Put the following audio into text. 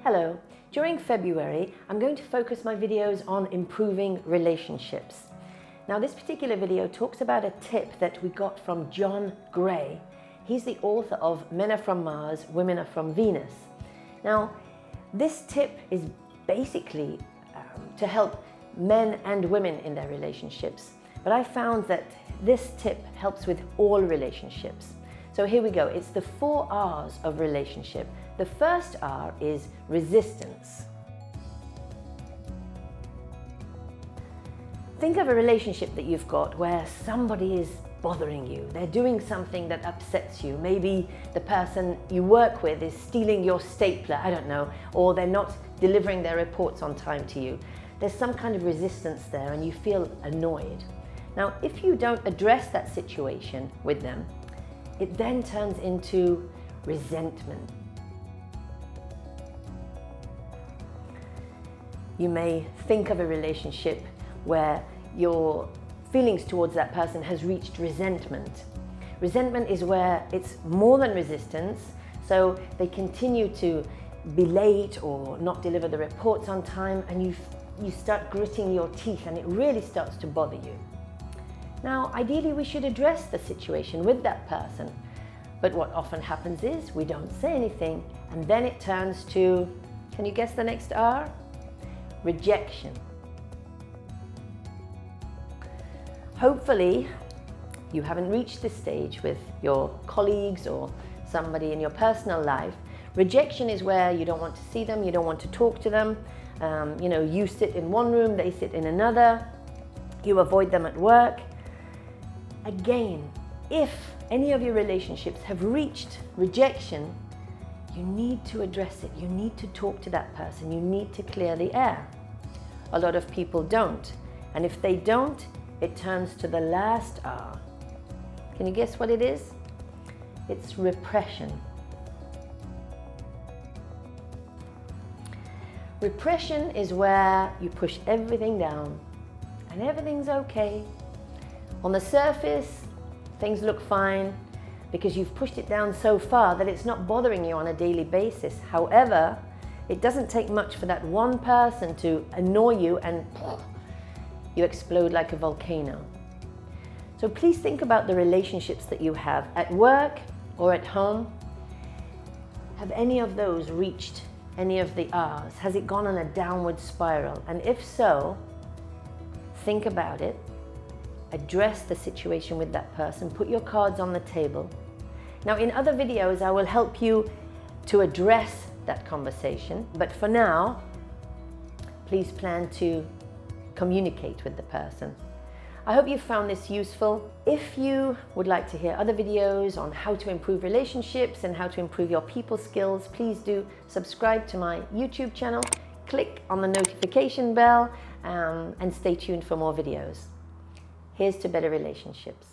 Hello. During February, I'm going to focus my videos on improving relationships. Now, this particular video talks about a tip that we got from John Gray. He's the author of Men Are From Mars, Women Are From Venus. Now, this tip is basically to help men and women in their relationships. But I found that this tip helps with all relationships. So here we go. It's the 4 R's of relationship. The first R is resistance. Think of a relationship that you've got where somebody is bothering you. They're doing something that upsets you. Maybe the person you work with is stealing your stapler, I don't know, or they're not delivering their reports on time to you. There's some kind of resistance there and you feel annoyed. Now, if you don't address that situation with them, it then turns into resentment. You may think of a relationship where your feelings towards that person has reached resentment. Resentment is where it's more than resistance, so they continue to be late or not deliver the reports on time, and you start gritting your teeth and it really starts to bother you. Now, ideally we should address the situation with that person, but what often happens is we don't say anything, and then it turns to, can you guess the next R? Rejection. Hopefully, you haven't reached this stage with your colleagues or somebody in your personal life. Rejection is where you don't want to see them, you don't want to talk to them. You sit in one room, they sit in another. You avoid them at work. Again, if any of your relationships have reached rejection, you need to address it. You need to talk to that person. You need to clear the air. A lot of people don't. And if they don't, it turns to the last R. Can you guess what it is? It's repression. Repression is where you push everything down and everything's okay. On the surface, things look fine because you've pushed it down so far that it's not bothering you on a daily basis. However, it doesn't take much for that one person to annoy you and you explode like a volcano. So please think about the relationships that you have at work or at home. Have any of those reached any of the R's? Has it gone on a downward spiral? And if so, think about it. Address the situation with that person. Put your cards on the table. Now, in other videos, I will help you to address that conversation. But for now, please plan to communicate with the person. I hope you found this useful. If you would like to hear other videos on how to improve relationships and how to improve your people skills, please do subscribe to my YouTube channel, click on the notification bell, and stay tuned for more videos. Here's to better relationships.